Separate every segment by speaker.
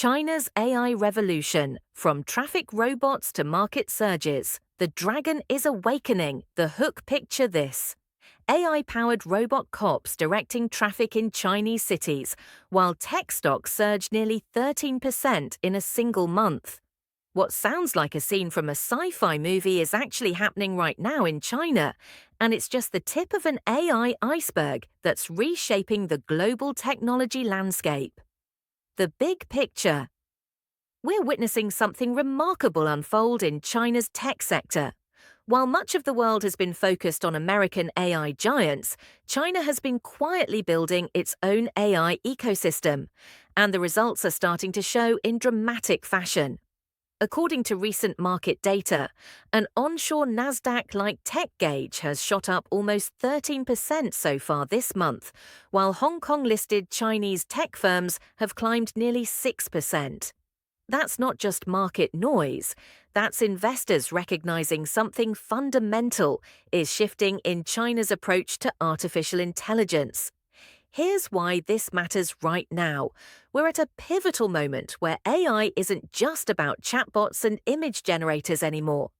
Speaker 1: China's AI revolution, from traffic robots to market surges. The dragon is awakening. The hook picture this. AI-powered robot cops directing traffic in Chinese cities, while tech stocks surged nearly 13% in a single month. What sounds like a scene from a sci-fi movie is actually happening right now in China, and it's just the tip of an AI iceberg that's reshaping the global technology landscape. The big picture. We're witnessing something remarkable unfold in China's tech sector. While much of the world has been focused on American AI giants, China has been quietly building its own AI ecosystem, and the results are starting to show in dramatic fashion. According to recent market data, an onshore Nasdaq-like tech gauge has shot up almost 13% so far this month, while Hong Kong-listed Chinese tech firms have climbed nearly 6%. That's not just market noise, that's investors recognizing something fundamental is shifting in China's approach to artificial intelligence. Here's why this matters right now. We're at a pivotal moment where AI isn't just about chatbots and image generators anymore.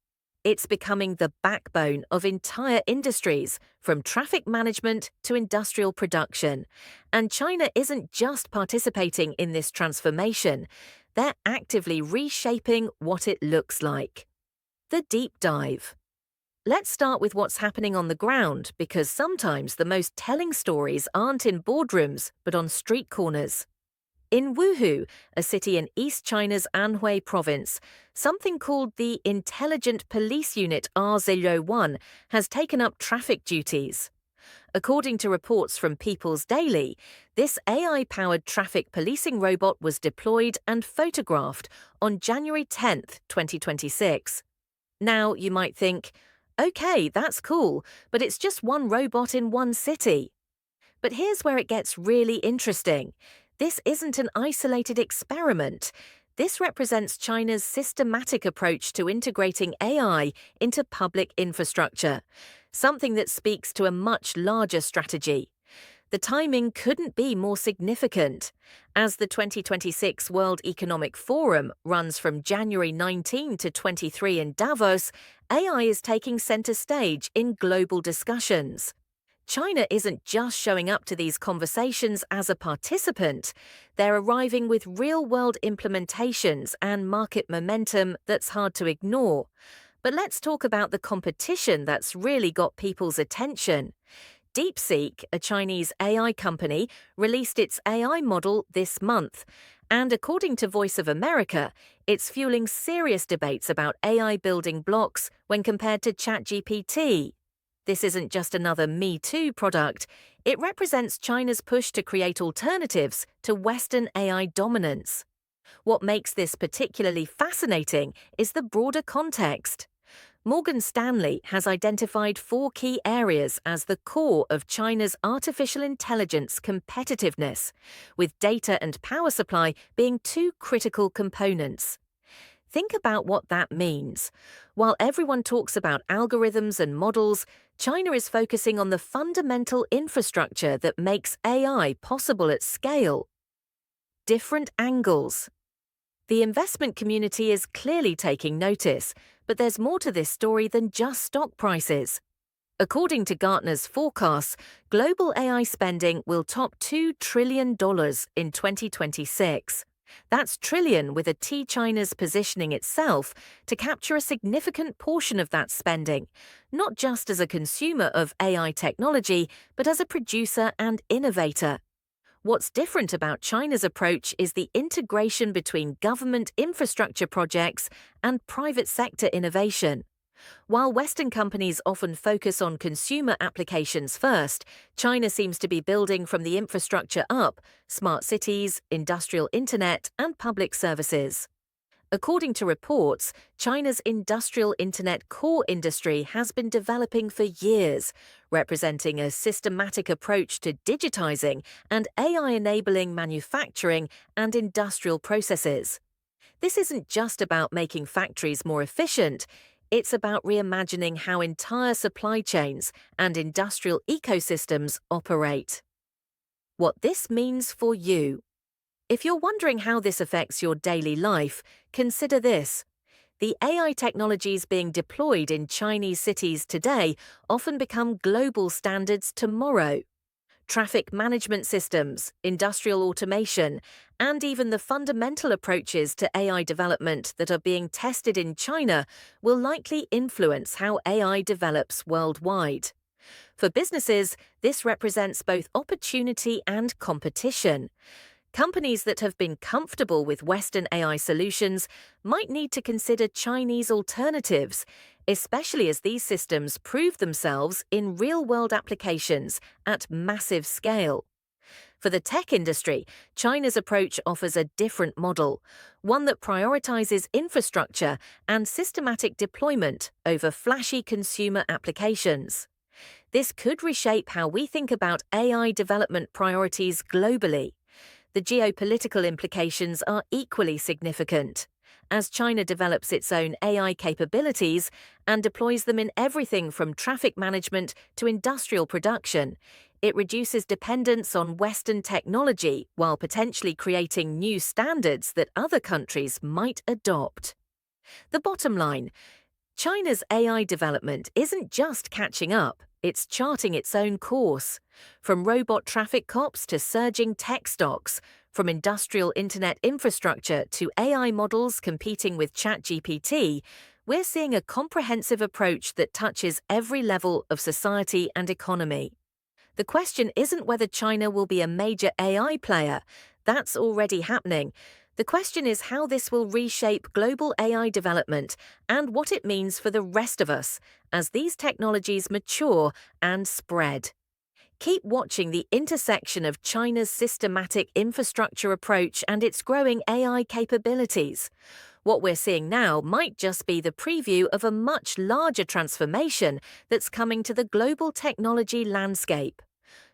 Speaker 1: It's becoming the backbone of entire industries, from traffic management to industrial production. And China isn't just participating in this transformation, they're actively reshaping what it looks like. The deep dive. Let's start with what's happening on the ground, because sometimes the most telling stories aren't in boardrooms, but on street corners. In Wuhu, a city in East China's Anhui province, something called the Intelligent Police Unit R01 has taken up traffic duties. According to reports from People's Daily, this AI-powered traffic policing robot was deployed and photographed on January 10, 2026. Now, you might think, okay, that's cool, but it's just one robot in one city. But here's where it gets really interesting. This isn't an isolated experiment. This represents China's systematic approach to integrating AI into public infrastructure, something that speaks to a much larger strategy. The timing couldn't be more significant. As the 2026 World Economic Forum runs from January 19 to 23 in Davos, AI is taking center stage in global discussions. China isn't just showing up to these conversations as a participant, they're arriving with real-world implementations and market momentum that's hard to ignore. But let's talk about the competition that's really got people's attention. DeepSeek, a Chinese AI company, released its AI model this month. And according to Voice of America, it's fueling serious debates about AI building blocks when compared to ChatGPT. This isn't just another Me Too product. It represents China's push to create alternatives to Western AI dominance. What makes this particularly fascinating is the broader context. Morgan Stanley has identified 4 key areas as the core of China's artificial intelligence competitiveness, with data and power supply being 2 critical components. Think about what that means. While everyone talks about algorithms and models, China is focusing on the fundamental infrastructure that makes AI possible at scale. Different angles. The investment community is clearly taking notice, but there's more to this story than just stock prices. According to Gartner's forecasts, global AI spending will top $2 trillion in 2026. That's trillion with a T. China's positioning itself to capture a significant portion of that spending, not just as a consumer of AI technology, but as a producer and innovator. What's different about China's approach is the integration between government infrastructure projects and private sector innovation. While Western companies often focus on consumer applications first, China seems to be building from the infrastructure up: smart cities, industrial internet, and public services. According to reports, China's industrial internet core industry has been developing for years, representing a systematic approach to digitizing and AI-enabling manufacturing and industrial processes. This isn't just about making factories more efficient, it's about reimagining how entire supply chains and industrial ecosystems operate. What this means for you. If you're wondering how this affects your daily life, consider this. The AI technologies being deployed in Chinese cities today often become global standards tomorrow. Traffic management systems, industrial automation, and even the fundamental approaches to AI development that are being tested in China will likely influence how AI develops worldwide. For businesses, this represents both opportunity and competition. Companies that have been comfortable with Western AI solutions might need to consider Chinese alternatives, especially as these systems prove themselves in real-world applications at massive scale. For the tech industry, China's approach offers a different model, one that prioritizes infrastructure and systematic deployment over flashy consumer applications. This could reshape how we think about AI development priorities globally. The geopolitical implications are equally significant. As China develops its own AI capabilities and deploys them in everything from traffic management to industrial production, it reduces dependence on Western technology while potentially creating new standards that other countries might adopt. The bottom line: China's AI development isn't just catching up, it's charting its own course. From robot traffic cops to surging tech stocks, from industrial internet infrastructure to AI models competing with ChatGPT, we're seeing a comprehensive approach that touches every level of society and economy. The question isn't whether China will be a major AI player. That's already happening. The question is how this will reshape global AI development and what it means for the rest of us as these technologies mature and spread. Keep watching the intersection of China's systematic infrastructure approach and its growing AI capabilities. What we're seeing now might just be the preview of a much larger transformation that's coming to the global technology landscape.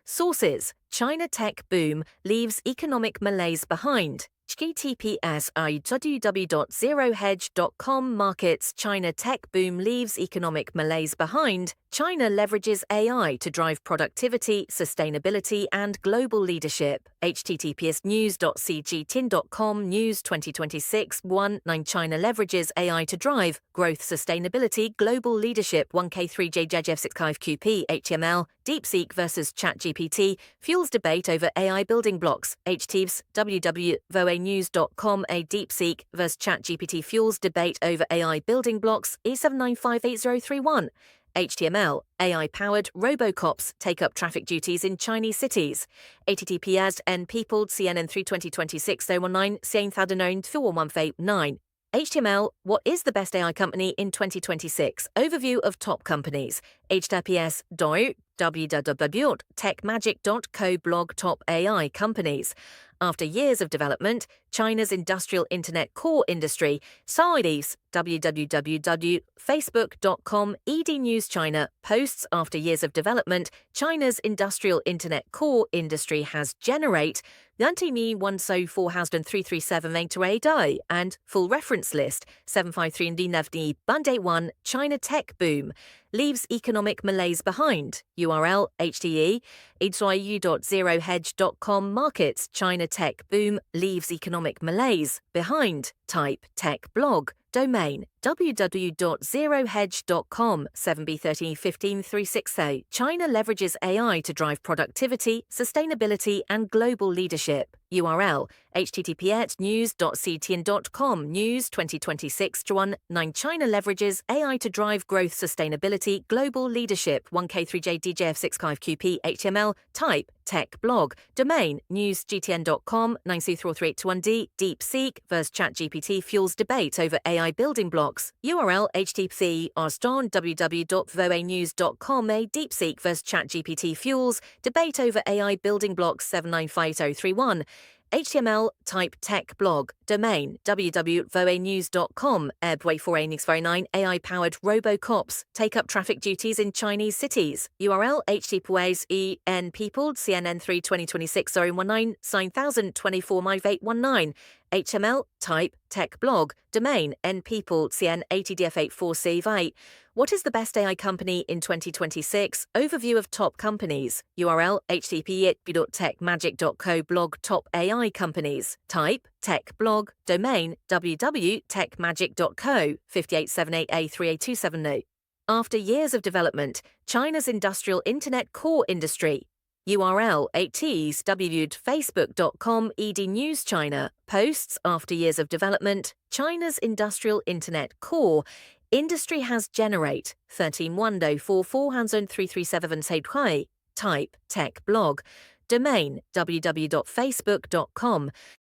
Speaker 1: Sources: China tech boom leaves economic malaise behind. https www.zerohedge.com Markets: China tech boom leaves economic malaise behind. China leverages AI to drive productivity, sustainability, and global leadership. https news.cgtin.com News 2026 1-9 China leverages AI to drive growth, sustainability, global leadership. 1K3JJF65QP HTML. DeepSeek versus ChatGPT fuels debate over AI building blocks. HTVs www.voanews.com A DeepSeek versus ChatGPT fuels debate over AI building blocks. E7958031. HTML. AI-powered robocops take up traffic duties in Chinese cities. https npeopled CNN3 2026 019 41189. HTML. What is the best AI company in 2026? Overview of top companies. https www.techmagic.co blog top AI companies. After years of development, China's industrial internet core industry, Sides, www.facebook.com ED News China posts after years of development, China's industrial internet core industry has generate 19,104,337 and full reference list 753 Ndinavni Bunday 1 China tech boom leaves economic malaise behind. URL hte idzyu.zerohedge.com Markets: China tech boom leaves economic malaise behind. Type tech blog. Domain www.zerohedge.com 7B1315360. China leverages AI to drive productivity, sustainability, and global leadership. URL https news.ctn.com News 2026 1-9 China leverages AI to drive growth, sustainability, global leadership. 1K3JDJF65QP HTML. Type tech blog. Domain newsgtn.com 9C43821D. DeepSeek versus ChatGPT fuels debate over AI building blocks. URL http www.voanews.com A DeepSeek versus ChatGPT fuels debate over AI building blocks 795031. HTML. Type tech blog. Domain www.voanews.com Ebway4A9 AI-powered robocops take up traffic duties in Chinese cities. URL https npeopled CNN3 2026 019 9024 5819. HML, type, tech blog, domain, npeople, cn 80df84c8. What is the best AI company in 2026? Overview of top companies. URL, http://techmagic.co blog top AI companies. Type, tech blog, domain, www.techmagic.co, 5878A3A270. After years of development, China's industrial internet core industry. URL 8ts www.facebook.com ed news China. Posts after years of development, China's industrial internet core industry has generate 13 Wando for 437 Type tech blog. Domain www.facebook.com